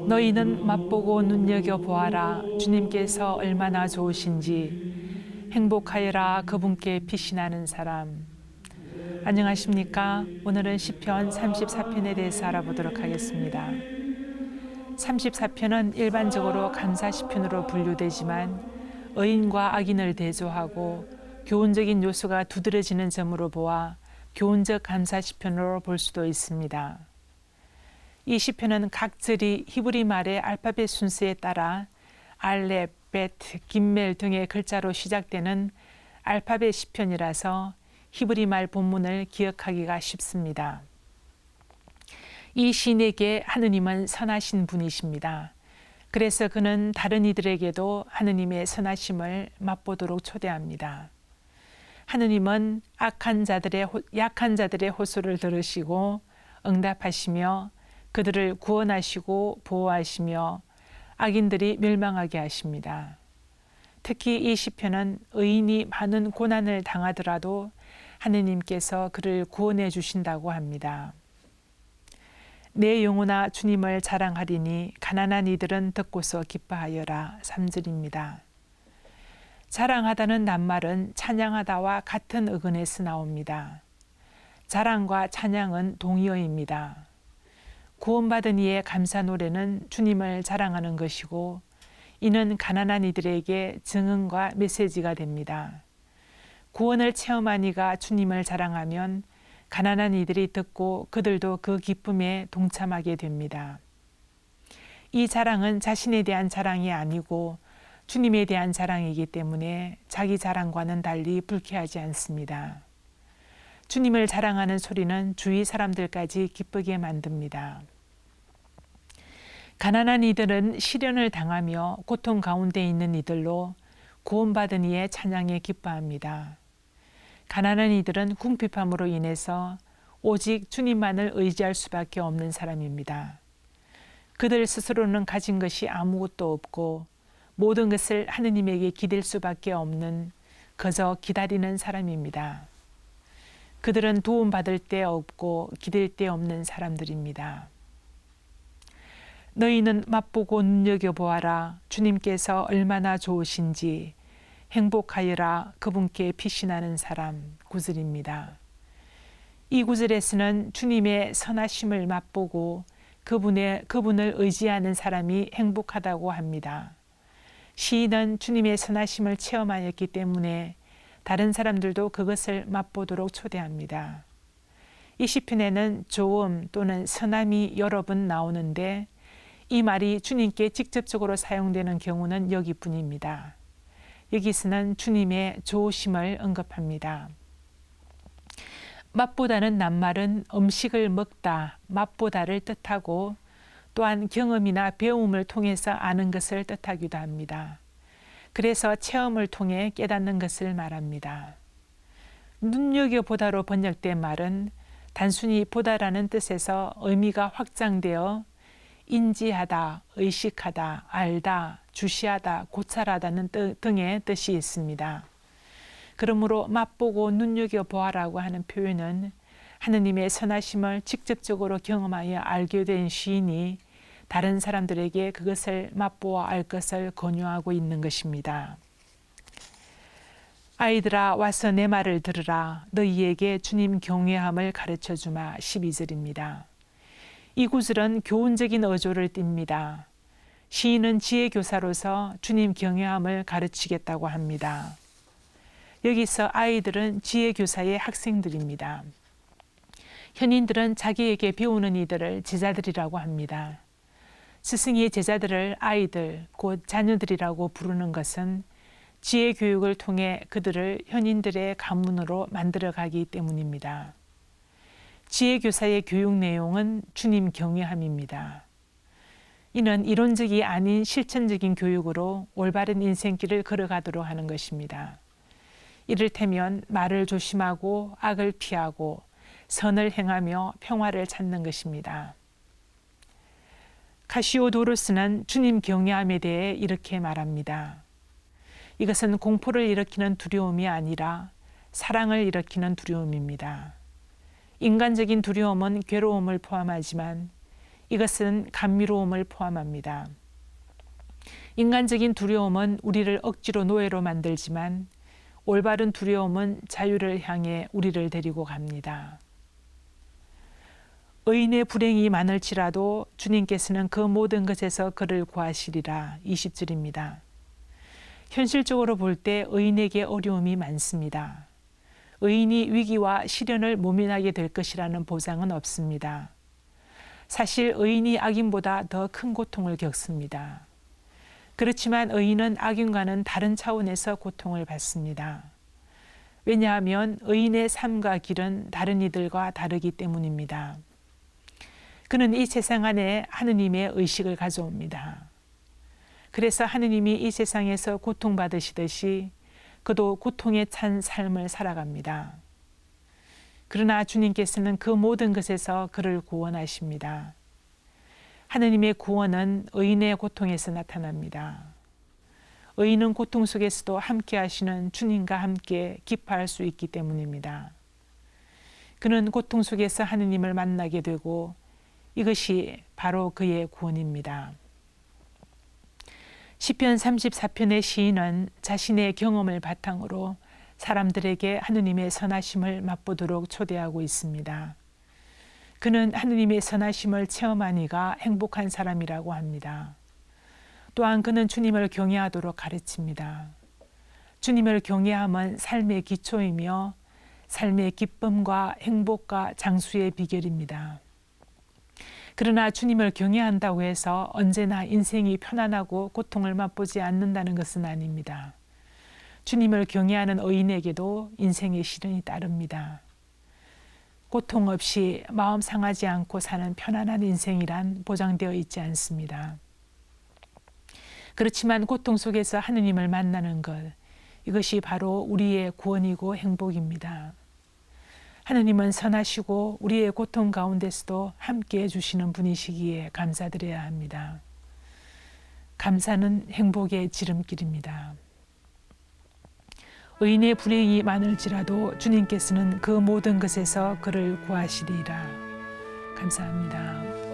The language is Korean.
너희는 맛보고 눈여겨보아라. 주님께서 얼마나 좋으신지. 행복하여라 그분께 피신하는 사람. 안녕하십니까? 오늘은 시편 34편에 대해서 알아보도록 하겠습니다. 34편은 일반적으로 감사시편으로 분류되지만 의인과 악인을 대조하고 교훈적인 요소가 두드러지는 점으로 보아 교훈적 감사시편으로 볼 수도 있습니다. 이 시편은 각 절이 히브리 말의 알파벳 순서에 따라 알렙, 베트, 김멜 등의 글자로 시작되는 알파벳 시편이라서 히브리 말 본문을 기억하기가 쉽습니다. 이 시인에게 하느님은 선하신 분이십니다. 그래서 그는 다른 이들에게도 하느님의 선하심을 맛보도록 초대합니다. 하느님은 약한 자들의 호소를 들으시고 응답하시며 그들을 구원하시고 보호하시며 악인들이 멸망하게 하십니다. 특히 이 시편은 의인이 많은 고난을 당하더라도 하느님께서 그를 구원해 주신다고 합니다. 내 영혼아 주님을 자랑하리니 가난한 이들은 듣고서 기뻐하여라. 3절입니다. 자랑하다는 낱말은 찬양하다와 같은 어근에서 나옵니다. 자랑과 찬양은 동의어입니다. 구원받은 이의 감사 노래는 주님을 자랑하는 것이고 이는 가난한 이들에게 증언과 메시지가 됩니다. 구원을 체험한 이가 주님을 자랑하면 가난한 이들이 듣고 그들도 그 기쁨에 동참하게 됩니다. 이 자랑은 자신에 대한 자랑이 아니고 주님에 대한 자랑이기 때문에 자기 자랑과는 달리 불쾌하지 않습니다. 주님을 자랑하는 소리는 주위 사람들까지 기쁘게 만듭니다. 가난한 이들은 시련을 당하며 고통 가운데 있는 이들로 구원받은 이의 찬양에 기뻐합니다. 가난한 이들은 궁핍함으로 인해서 오직 주님만을 의지할 수밖에 없는 사람입니다. 그들 스스로는 가진 것이 아무것도 없고 모든 것을 하느님에게 기댈 수밖에 없는 그저 기다리는 사람입니다. 그들은 도움받을 데 없고 기댈 데 없는 사람들입니다. 너희는 맛보고 눈여겨보아라. 주님께서 얼마나 좋으신지. 행복하여라 그분께 피신하는 사람. 9절입니다. 이 구절에서는 주님의 선하심을 맛보고 그분을 의지하는 사람이 행복하다고 합니다. 시인은 주님의 선하심을 체험하였기 때문에 다른 사람들도 그것을 맛보도록 초대합니다. 이 시편에는 좋음 또는 선함이 여러 번 나오는데 이 말이 주님께 직접적으로 사용되는 경우는 여기뿐입니다. 여기서는 주님의 좋으심을 언급합니다. 맛보다는 낱말은 음식을 먹다, 맛보다를 뜻하고 또한 경험이나 배움을 통해서 아는 것을 뜻하기도 합니다. 그래서 체험을 통해 깨닫는 것을 말합니다. 눈여겨보다로 번역된 말은 단순히 보다라는 뜻에서 의미가 확장되어 인지하다, 의식하다, 알다, 주시하다, 고찰하다는 등의 뜻이 있습니다. 그러므로 맛보고 눈여겨보아라고 하는 표현은 하느님의 선하심을 직접적으로 경험하여 알게 된 시인이 다른 사람들에게 그것을 맛보아 알 것을 권유하고 있는 것입니다. 아이들아 와서 내 말을 들으라. 너희에게 주님 경외함을 가르쳐주마. 12절입니다. 이 구절은 교훈적인 어조를 띱니다. 시인은 지혜교사로서 주님 경외함을 가르치겠다고 합니다. 여기서 아이들은 지혜교사의 학생들입니다. 현인들은 자기에게 배우는 이들을 제자들이라고 합니다. 스승이 제자들을 아이들, 곧 자녀들이라고 부르는 것은 지혜 교육을 통해 그들을 현인들의 가문으로 만들어가기 때문입니다. 지혜 교사의 교육 내용은 주님 경외함입니다. 이는 이론적이 아닌 실천적인 교육으로 올바른 인생길을 걸어가도록 하는 것입니다. 이를테면 말을 조심하고 악을 피하고 선을 행하며 평화를 찾는 것입니다. 카시오도로스는 주님 경외함에 대해 이렇게 말합니다. 이것은 공포를 일으키는 두려움이 아니라 사랑을 일으키는 두려움입니다. 인간적인 두려움은 괴로움을 포함하지만 이것은 감미로움을 포함합니다. 인간적인 두려움은 우리를 억지로 노예로 만들지만 올바른 두려움은 자유를 향해 우리를 데리고 갑니다. 의인의 불행이 많을지라도 주님께서는 그 모든 것에서 그를 구하시리라. 20절입니다. 현실적으로 볼 때 의인에게 어려움이 많습니다. 의인이 위기와 시련을 모면하게 될 것이라는 보장은 없습니다. 사실 의인이 악인보다 더 큰 고통을 겪습니다. 그렇지만 의인은 악인과는 다른 차원에서 고통을 받습니다. 왜냐하면 의인의 삶과 길은 다른 이들과 다르기 때문입니다. 그는 이 세상 안에 하느님의 의식을 가져옵니다. 그래서 하느님이 이 세상에서 고통받으시듯이 그도 고통에 찬 삶을 살아갑니다. 그러나 주님께서는 그 모든 것에서 그를 구원하십니다. 하느님의 구원은 의인의 고통에서 나타납니다. 의인은 고통 속에서도 함께 하시는 주님과 함께 기뻐할 수 있기 때문입니다. 그는 고통 속에서 하느님을 만나게 되고 이것이 바로 그의 구원입니다. 시편 34편의 시인은 자신의 경험을 바탕으로 사람들에게 하느님의 선하심을 맛보도록 초대하고 있습니다. 그는 하느님의 선하심을 체험한 이가 행복한 사람이라고 합니다. 또한 그는 주님을 경외하도록 가르칩니다. 주님을 경외함은 삶의 기초이며 삶의 기쁨과 행복과 장수의 비결입니다. 그러나 주님을 경외한다고 해서 언제나 인생이 편안하고 고통을 맛보지 않는다는 것은 아닙니다. 주님을 경외하는 의인에게도 인생의 시련이 따릅니다. 고통 없이 마음 상하지 않고 사는 편안한 인생이란 보장되어 있지 않습니다. 그렇지만 고통 속에서 하느님을 만나는 것, 이것이 바로 우리의 구원이고 행복입니다. 하느님은 선하시고 우리의 고통 가운데서도 함께해 주시는 분이시기에 감사드려야 합니다. 감사는 행복의 지름길입니다. 의인의 불행이 많을지라도 주님께서는 그 모든 것에서 그를 구하시리라. 감사합니다.